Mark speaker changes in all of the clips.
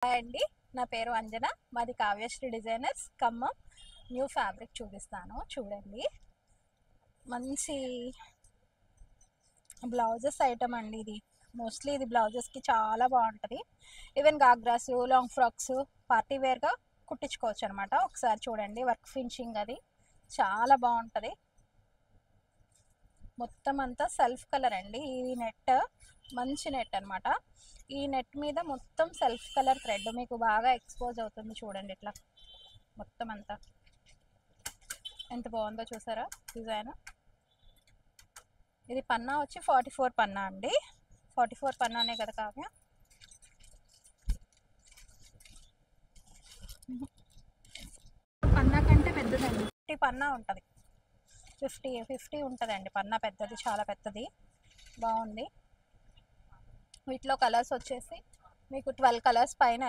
Speaker 1: Hi అండి, నా పేరు అంజన. మాది Kavyasri designers Khammam. New fabric చూపిస్తాను, చూడండి. మంచి బ్లౌజెస్ ఐటమ్ అండి ఇది. మోస్ట్లీ ఇది బ్లౌజెస్కి చాలా బాగుంటుంది. Even ghagras, long frocks, party వేర్గా కుట్టించుకోవచ్చు అనమాట. ఒకసారి చూడండి, వర్క్ ఫినిషింగ్ అది చాలా బాగుంటుంది. మొత్తం అంతా సెల్ఫ్ కలర్ అండి. ఈ నెట్ మంచి నెట్ అనమాట. ఈ నెట్ మీద మొత్తం సెల్ఫ్ కలర్ థ్రెడ్ మీకు బాగా ఎక్స్పోజ్ అవుతుంది. చూడండి, ఇట్లా మొత్తం అంతా ఎంత బాగుందో చూసారా డిజైన్. ఇది పన్నా వచ్చి 44 పన్నా అండి. 44 పన్నానే కదా కావ్య. పన్నా కంటే పెద్దదండి, 50 పన్నా ఉంటుంది. 50 ఉంటుందండి పన్నా. పెద్దది, చాలా పెద్దది, బాగుంది. వీటిలో కలర్స్ వచ్చేసి మీకు 12 కలర్స్ పైన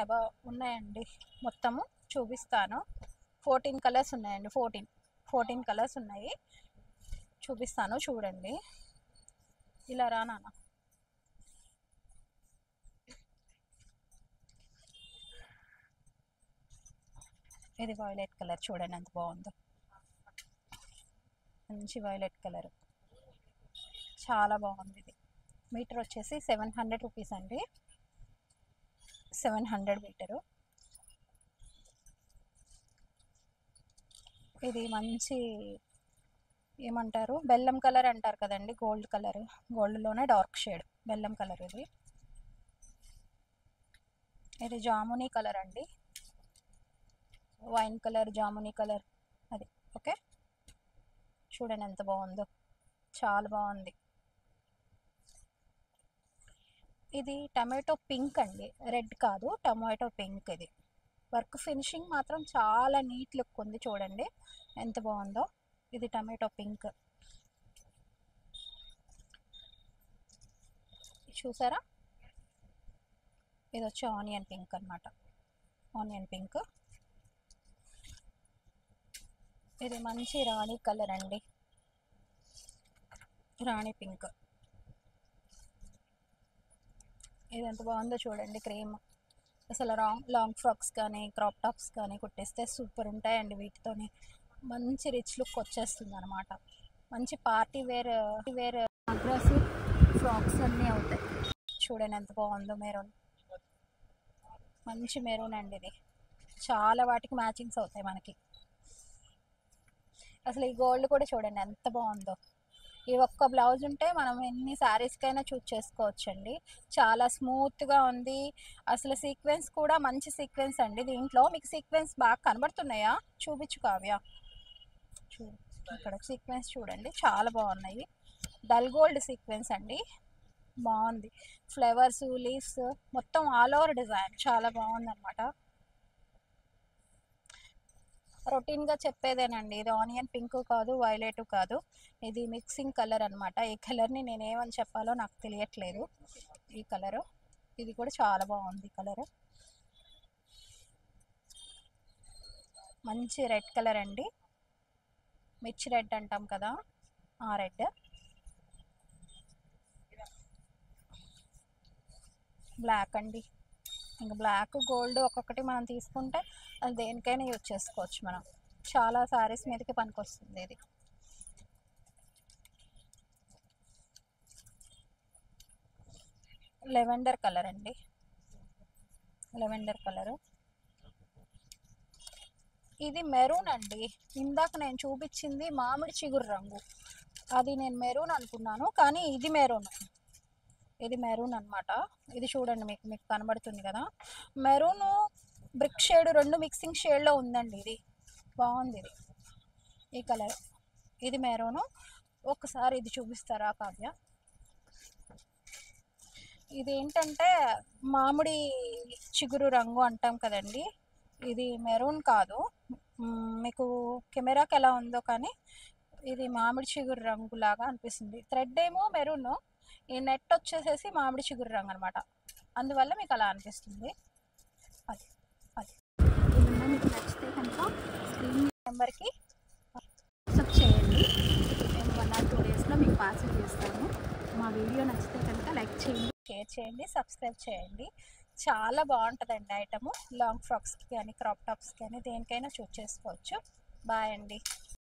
Speaker 1: ఉన్నాయండి. మొత్తము చూపిస్తాను. 14 కలర్స్ ఉన్నాయండి. 14 కలర్స్ ఉన్నాయి, చూపిస్తాను చూడండి. ఇలా రా నాన్న. ఇది వైలెట్ కలర్, చూడండి ఎంత బాగుందో. మంచి వైలెట్ కలర్, చాలా బాగుంది. ఇది మీటర్ వచ్చేసి 700 రూపీస్ అండి. 700 మీటరు. ఇది మంచి ఏమంటారు, బెల్లం కలర్ అంటారు కదండి, గోల్డ్ కలర్. గోల్డ్లోనే డార్క్ షేడ్ బెల్లం కలర్. ఇది జామునీ కలర్ అండి, వైన్ కలర్, జామునీ కలర్ అది. ఓకే, చూడండి ఎంత బాగుందో, చాలా బాగుంది. ఇది టమాటో పింక్ అండి, రెడ్ కాదు, టమాటో పింక్. ఇది వర్క్ ఫినిషింగ్ మాత్రం చాలా నీట్ లుక్ ఉంది. చూడండి ఎంత బాగుందో. ఇది టమాటో పింక్, చూసారా. ఇది వచ్చి ఆనియన్ పింక్ అనమాట, ఆనియన్ పింక్. ఇది మంచి రాణి కలర్ అండి, రాణి పింక్. ఇది ఎంత బాగుందో చూడండి, క్రీమ్. అసలు లాంగ్ ఫ్రాక్స్ కానీ క్రాప్ టాప్స్ కానీ కుట్టేస్తే సూపర్ ఉంటాయండి. వీటితోని మంచి రిచ్ లుక్ వచ్చేస్తుంది అనమాట. మంచి పార్టీ వేర్ అగ్రాస్ ఫ్రాక్స్ అన్నీ అవుతాయి. చూడండి ఎంత బాగుందో. మెరూన్, మంచి మెరూన్ అండి. ఇది చాలా వాటికి మ్యాచింగ్స్ అవుతాయి మనకి. అసలు ఈ గోల్డ్ కూడా చూడండి ఎంత బాగుందో. ఈ ఒక్క బ్లౌజ్ ఉంటే మనం ఎన్ని శారీస్కైనా చూస్ చేసుకోవచ్చండి. చాలా స్మూత్గా ఉంది. అసలు సీక్వెన్స్ కూడా మంచి సీక్వెన్స్ అండి. దీంట్లో మీకు సీక్వెన్స్ బాగా కనబడుతున్నాయా? చూపించు కావ్య. ఇక్కడ సీక్వెన్స్ చూడండి, చాలా బాగున్నాయి. డల్ గోల్డ్ సీక్వెన్స్ అండి, బాగుంది. ఫ్లవర్స్, లీవ్స్ మొత్తం ఆల్ ఓవర్ డిజైన్ చాలా బాగుంది అనమాట. రొటీన్గా చెప్పేదేనండి. ఇది ఆనియన్ పింక్ కాదు, వైలెట్ కాదు, ఇది మిక్సింగ్ కలర్ అనమాట. ఈ కలర్ని నేను ఏమని చెప్పాలో నాకు తెలియట్లేదు. ఈ కలరు, ఇది కూడా చాలా బాగుంది కలర్. మంచి రెడ్ కలర్ అండి, మిర్చి రెడ్ అంటాం కదా, ఆ రెడ్. బ్లాక్ అండి. ఇంకా బ్లాక్ గోల్డ్ ఒక్కొక్కటి మనం తీసుకుంటే అది దేనికైనా యూజ్ చేసుకోవచ్చు మనం. చాలా సారీస్ మీదకి పనికొస్తుంది ఇది. లెవెండర్ కలర్ అండి, లెవెండర్ కలరు. ఇది మెరూన్ అండి. ఇందాక నేను చూపించింది మామిడి చిగురు రంగు, అది నేను మెరూన్ అనుకున్నాను, కానీ ఇది మెరూన్. ఇది మెరూన్ అనమాట. ఇది చూడండి, మీకు కనబడుతుంది కదా, మెరూన్ బ్రిక్ షేడ్ రెండు మిక్సింగ్ షేడ్లో ఉందండి. ఇది బాగుంది. ఇది ఈ కలర్, ఇది మెరూను. ఒకసారి ఇది చూపిస్తారా కావ్య? ఇది ఏంటంటే మామిడి చిగురు రంగు అంటాం కదండి, ఇది మెరూన్ కాదు. మీకు కెమెరాకి ఎలా ఉందో కానీ ఇది మామిడి చిగురు రంగు లాగా అనిపిస్తుంది. థ్రెడ్ ఏమో మెరూన్, ఈ నెట్ వచ్చేసేసి మామిడి చిగురు రంగు అనమాట. అందువల్ల మీకు అలా అనిపిస్తుంది. అది అది ఏమన్నా మీకు నచ్చితే కనుక స్క్రీన్ నెంబర్కి వాట్సాప్ చేయండి. నేను 1 or 2 డేస్లో మీకు పార్సల్ చేస్తాను. మా వీడియో నచ్చితే కనుక లైక్ చేయండి, షేర్ చేయండి, సబ్స్క్రైబ్ చేయండి. చాలా బాగుంటుందండి ఐటము. లాంగ్ ఫ్రాక్స్కి కానీ క్రాప్ టాప్స్కి కానీ దేనికైనా చూస్ చేసుకోవచ్చు. బాయ్ అండి.